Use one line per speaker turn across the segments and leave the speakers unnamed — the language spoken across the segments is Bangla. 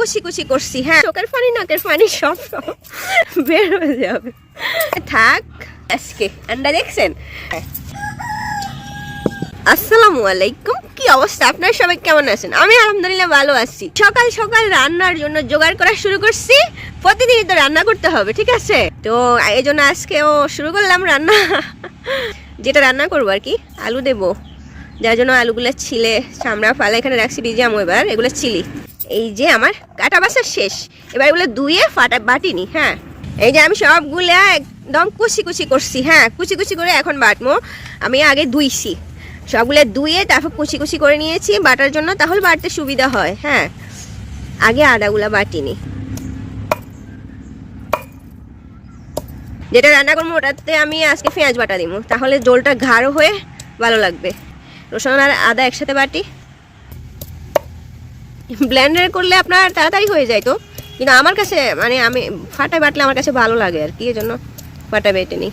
কুচি কুচি করছি। হ্যাঁ, চোখের পানি নাকের পানি সব বের হয়ে যাবে। থাক, আজকে আন্ডা দেখছেন। আসসালামু আলাইকুম, কি অবস্থা? আপনারা সবাই কেমন আছেন? আমি আলহামদুলিল্লাহ ভালো আছি। সকাল সকাল রান্নার জন্য জোগাড় করা শুরু করছি। প্রতিদিনই তো রান্না করতে হবে, ঠিক আছে? তো এই জন্য আজকেও শুরু করলাম রান্না। যেটা রান্না করবো আর কি, আলু দেবো, যার জন্য আলুগুলো ছিলে চামড়া ফালা এখানে রাখছি, ভিজামো। এবার এগুলো চিলি। এই যে আমার কাটা বাসা শেষ, এবার এগুলো ধুয়ে ফাটা বাটিনি। হ্যাঁ, এই যে আমি সবগুলা একদম কুচি কুচি করছি। হ্যাঁ, কুচি কুচি করে এখন বাটবো। আমি আগে ধুইছি, সবগুলো ধুয়ে তারপর কুচি কুচি করে নিয়েছি বাটার জন্য, তাহলে বাটতে সুবিধা হয়। হ্যাঁ, আগে আদাগুলা বাটিনি। যেটা রান্না করবো ওটাতে আমি আজকে পেঁয়াজ বাটা দিব, তাহলে ঝোলটা গাঢ় হয়ে ভালো লাগবে। রসুন আর আদা একসাথে বাটি। ব্লেন্ডার করলে আপনার তাড়াতাড়ি হয়ে যায় তো, কিন্তু আমার কাছে মানে আমি ফাটায় বাটলে আমার কাছে ভালো লাগে আর কি, এই জন্য ফাটা বেটে নিই।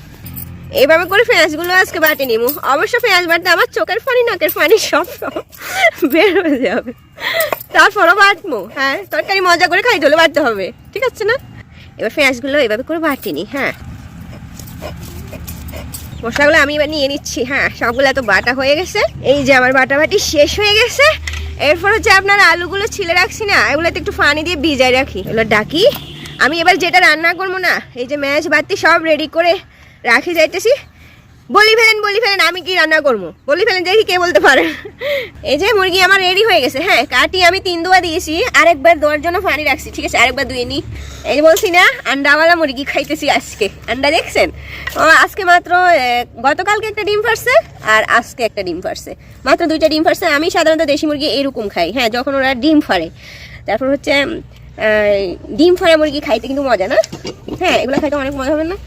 এইভাবে করে পেঁয়াজগুলো আজকে বাটি নিব। অবশ্য পেঁয়াজ বাটতে আমার চোখের পানি নাকের পানি সব বের হয়ে যাবে, তারপরও বাটবো। হ্যাঁ, তরকারি মজা করে খাইতে হলে বাটতে হবে, ঠিক আছে না? এবার পেঁয়াজগুলো এইভাবে করে বাটি নিই। হ্যাঁ, মশলাগুলো আমি এবার নিয়ে নিচ্ছি। হ্যাঁ, সবগুলো এত বাটা হয়ে গেছে। এই যে আমার বাটাবাটি শেষ হয়ে গেছে। এরপর হচ্ছে আপনার আলুগুলো ছিলে রাখছি না, এগুলোতে একটু পানি দিয়ে ভিজাই রাখি। এগুলো ডাকি। আমি এবার যেটা রান্না করবো না, এই যে ম্যাচ বাতি সব রেডি করে রাখি যাইতেছি। বলি ফেলেন আমি কি রান্না করবো, বলি ফেলেন, দেখি কে বলতে পারে। এই যে মুরগি আমার রেডি হয়ে গেছে। হ্যাঁ, কাটি আমি 3 ধোয়া দিয়েছি, আরেকবার ধোয়ার জন্য পানি রাখছি। ঠিক আছে, আরেকবার ধুয়ে নিই। এই যে বলছি না, আন্ডাওয়ালা মুরগি খাইতেছি আজকে। আন্ডা দেখছেন? আজকে মাত্র গতকালকে একটা ডিম ফাটছে আর আজকে একটা ডিম ফাটছে, মাত্র 2টা ডিম ফাটছে। আমি সাধারণত দেশি মুরগি এরকম খাই। হ্যাঁ, যখন ওরা ডিম ফাড়ে। তারপর হচ্ছে ডিম ফাড়া মুরগি খাইতে কিন্তু মজা না? হ্যাঁ, এগুলো খাইতে অনেক মজা হবে না?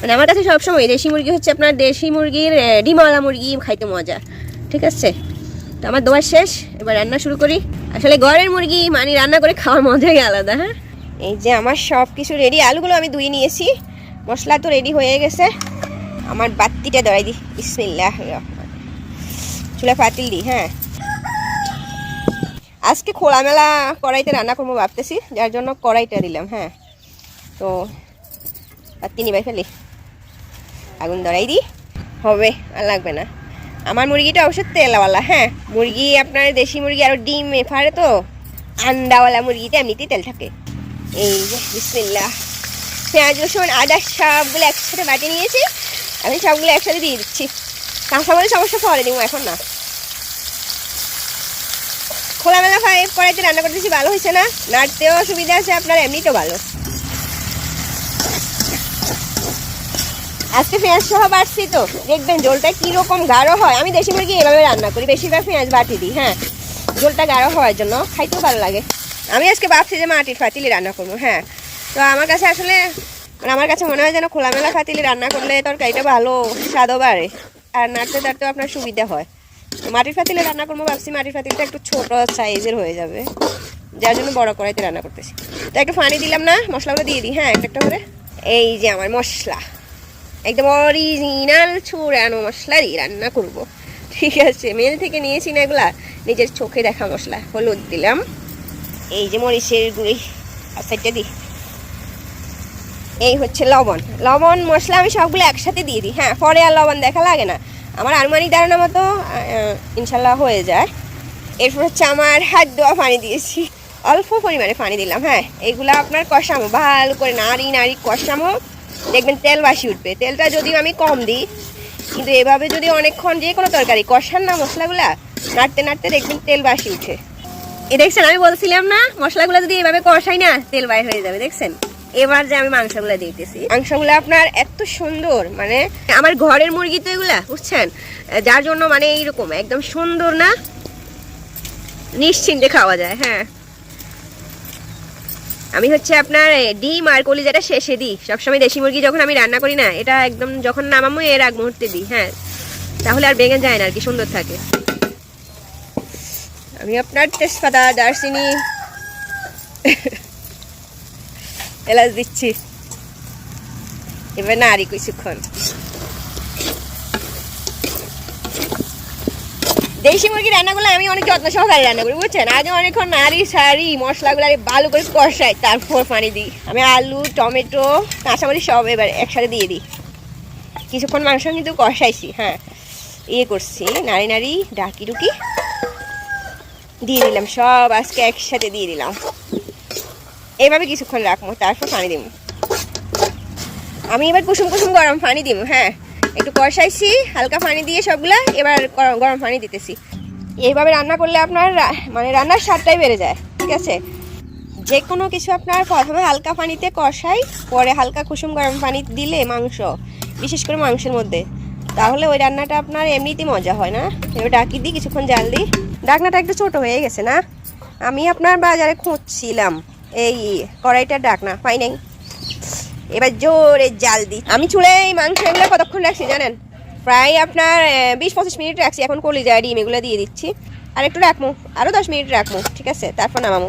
মানে আমার কাছে সবসময় দেশি মুরগি হচ্ছে আপনার দেশি মুরগির ডিমওয়ালা মুরগি খাইতে মজা। ঠিক আছে, তো আমার দোয়া শেষ, এবার রান্না শুরু করি। আসলে ঘরের মুরগি মানে রান্না করে খাওয়ার মজাই আলাদা। হ্যাঁ, এই যে আমার সব কিছু রেডি। আলুগুলো আমি ধুয়ে নিয়েছি, মশলা তো রেডি হয়ে গেছে। আমার বাতিটা ধরাই দিই। বিসমিল্লাহ, চুলা পাতিল দিই। হ্যাঁ, আজকে খোলামেলা কড়াইতে রান্না করবো ভাবতেছি, যার জন্য কড়াইটা দিলাম। হ্যাঁ, তো বাতি নিবাই ফেলি, আগুন ধরাই দিই। হবে, আর লাগবে না। আমার মুরগিটা অবশ্য তেলওয়ালা। হ্যাঁ, মুরগি আপনার দেশি মুরগি আরও ডিম ফাড়ে তো, আন্ডাওয়ালা মুরগিতে এমনিতেই তেল থাকে। এই যে বিসমিল্লাহ, পেঁয়াজ রসুন আদা সবগুলো একসাথে বাটি নিয়েছি। আমি সবগুলো একসাথে দিয়ে দিচ্ছি। কাঁচামরিচ সমস্যা পরে দিব, এখন না। খোলামেলা কড়াইতে রান্না করতেছি, ভালো হয়েছে না? নাড়তেও সুবিধা আছে আপনার, এমনিতেও ভালো। আজকে পেঁয়াজ সহ বাটছি তো, দেখবেন ঝোলটা কীরকম গাঢ় হয়। আমি দেশি মুরগি এভাবে রান্না করি, বেশিরভাগ পেঁয়াজ বাটি দিই। হ্যাঁ, ঝোলটা গাঢ় হওয়ার জন্য, খাইতেও ভালো লাগে। আমি আজকে ভাবছি যে মাটির ফাতিলে রান্না করবো। হ্যাঁ, তো আমার কাছে আসলে মানে আমার কাছে মনে হয় যেন খোলামেলা ফাতিলে রান্না করলে তরকারিটা ভালো স্বাদও বাড়ে, আর নাড়তে নাড়তেও আপনার সুবিধা হয়। মাটির ফাতিলে রান্না করবো ভাবছি। মাটির ফাতিলটা একটু ছোট সাইজের হয়ে যাবে, যার জন্য বড় কড়াইতে রান্না করতেছি। তো একটু পানি দিলাম না, মশলাগুলো দিয়ে দিই। হ্যাঁ, একটা করে। এই যে আমার মশলা, একদম অরিজিনাল ছুড়ানো মশলা দিয়ে রান্না করব। ঠিক আছে, মেল থেকে নিয়েছি না এগুলা, নিজের চোখে দেখা মশলা। হলুদ দিলাম, এই যে মরিচের গুঁড়ি আর সাইডটা দিই। এই হচ্ছে লবণ। লবণ মশলা আমি সবগুলো একসাথে দিয়ে দিই। হ্যাঁ, পরে আর লবণ দেখা লাগে না, আমার আনুমানিক ধারণা মতো ইনশাল্লাহ হয়ে যায়। এরপর হচ্ছে আমার হাত ধোয়া পানি দিয়েছি, অল্প পরিমাণে পানি দিলাম। হ্যাঁ, এইগুলো আপনার কষামো, ভালো করে নাড়ি কষামো, দেখবেন তেল বাসি উঠবে। তেলটা যদিও আমি কম দিই, কিন্তু এভাবে যদি অনেকক্ষণ যে কোনো তরকারি কষান না মশলাগুলা, নাড়তে নাড়তে দেখবেন তেল বাসি উঠে। দেখছেন, আমি বলছিলাম না মশলাগুলো যদি এভাবে কষাই না তেল বাইর হয়ে যাবে। দেখছেন, এবার যে আমি মাংসগুলো দিতেছি, মাংসগুলো আপনার এত সুন্দর, মানে আমার ঘরের মুরগি তো এগুলা, বুঝছেন, যার জন্য মানে এইরকম একদম সুন্দর না, নিশ্চিন্তে খাওয়া যায়। হ্যাঁ, আমি হচ্ছে আপনার ডিম আর কলিজাটা শেষে দিই সবসময়। দেশি মুরগি যখন আমি রান্না করি না, এটা একদম যখন নামামো এর আগ মুহূর্তে দিই। হ্যাঁ, তাহলে আর ভেঙে যায় না আর কি, সুন্দর থাকে। আমি আপনার তেজপাতা, দারচিনি, এলাচ দিচ্ছি। এবার নাড়ি কিছুক্ষণ। দেশি মুরগি রান্নাগুলো আমি অনেক যত্ন সহকারে রান্না করি, বুঝছেন। আগে অনেকক্ষণ নাড়ি সারি মশলাগুলো ভালো করে কষাই, তারপর পানি দিই। আমি আলু, টমেটো, কাঁচামরিচ সব এবার একসাথে দিয়ে দিই। কিছুক্ষণ মাংস কিন্তু কষাইছি, হ্যাঁ ইয়ে করছি, নাড়ি নাড়ি ডাকি ডুকি দিয়ে দিলাম, সব আজকে একসাথে দিয়ে দিলাম। এইভাবে কিছুক্ষণ রাখবো, তারপর পানি দিব। আমি এবার কুসুম কুসুম গরম পানি দিব, হ্যাঁ একটু কষাইছি হালকা পানি দিয়ে সবগুলা, এবার গরম পানি দিতেছি। এইভাবে রান্না করলে আপনার মানে রান্নার স্বাদটাই বেড়ে যায়, ঠিক আছে। যে কোনো কিছু আপনার প্রথমে হালকা পানিতে কষাই, পরে হালকা কুসুম গরম পানি দিলে মাংস, বিশেষ করে মাংসের মধ্যে, তাহলে ওই রান্নাটা আপনার এমনিতেই মজা হয় না। এবার ডাকি দিই, কিছুক্ষণ জাল দিই। ডাকনাটা একটু ছোট হয়ে গেছে না, আমি আপনার বাজারে খুঁজছিলাম এই কড়াইটার ডাকনা, পাই নাই। এবার জোরে জাল দিই। আমি চুলায় মাংস এগুলো কতক্ষণ রাখছি জানেন? প্রায় আপনার 20-25 মিনিট রাখছি। এখন কলিজা ডিম এগুলো দিয়ে দিচ্ছি, আর একটু রাখবো, আরও 10 মিনিট রাখবো, ঠিক আছে, তারপর নামাবো।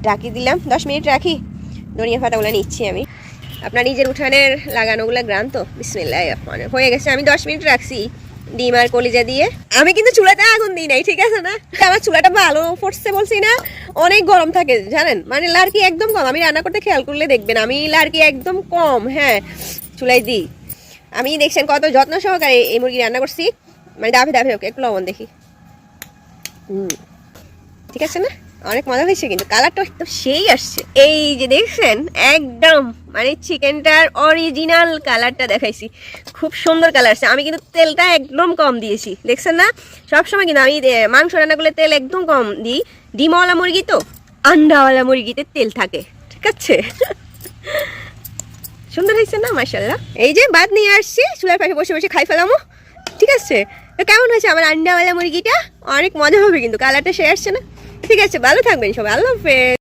ডাকি দিলাম, 10 মিনিট রাখি। ধনিয়া পাতাগুলো নিচ্ছি আমি, আপনার নিজের উঠানের লাগানোগুলো গ্রান তো। বিসমিল্লাহ হয়ে গেছে। আমি 10 মিনিট রাখছি ডিম আর কলিজা দিয়ে। আমি কিন্তু চুলাতে আগুন দিই নাই, ঠিক আছে না। আমার চুলাটা ভালো পড়ছে বলছি না, অনেক গরম থাকে জানেন, মানে লাড়কি একদম কম। আমি রান্না করতে খেয়াল করলে দেখবেন আমি লাড়কি একদম কম, হ্যাঁ চুলাই দিই। আমি দেখছেন কত যত্ন সহকারে এই মুরগি রান্না করছি, মানে দাফে দাফে। ওকে একটু লবণ দেখি, ঠিক আছে না, অনেক মজা হয়েছে কিন্তু কালারটা একদম সেই আসছে। এই যে দেখছেন একদম মানে চিকেনটার অরিজিনাল কালারটা দেখাইছি, খুব সুন্দর কালার আসছে। আমি কিন্তু তেলটা একদম কম দিয়েছি, দেখছেন না। সবসময় কিন্তু আমি মাংস রান্না করলে তেল একদম কম দিই। ডিমওয়ালা মুরগি তো, আন্ডাওয়ালা মুরগিতে তেল থাকে, ঠিক আছে। সুন্দর হয়েছে না মাশাআল্লাহ। এই যে ভাত নিয়ে আসছি, চুলার পাশে বসে বসে খাই ফেলামো, ঠিক আছে। তো কেমন হয়েছে আমার আন্ডাওয়ালা মুরগিটা? অনেক মজা হবে কিন্তু, কালারটা সে আসছে না। ঠিক আছে, ভালো থাকবেন সবাই, আল্লাহ হাফেজ।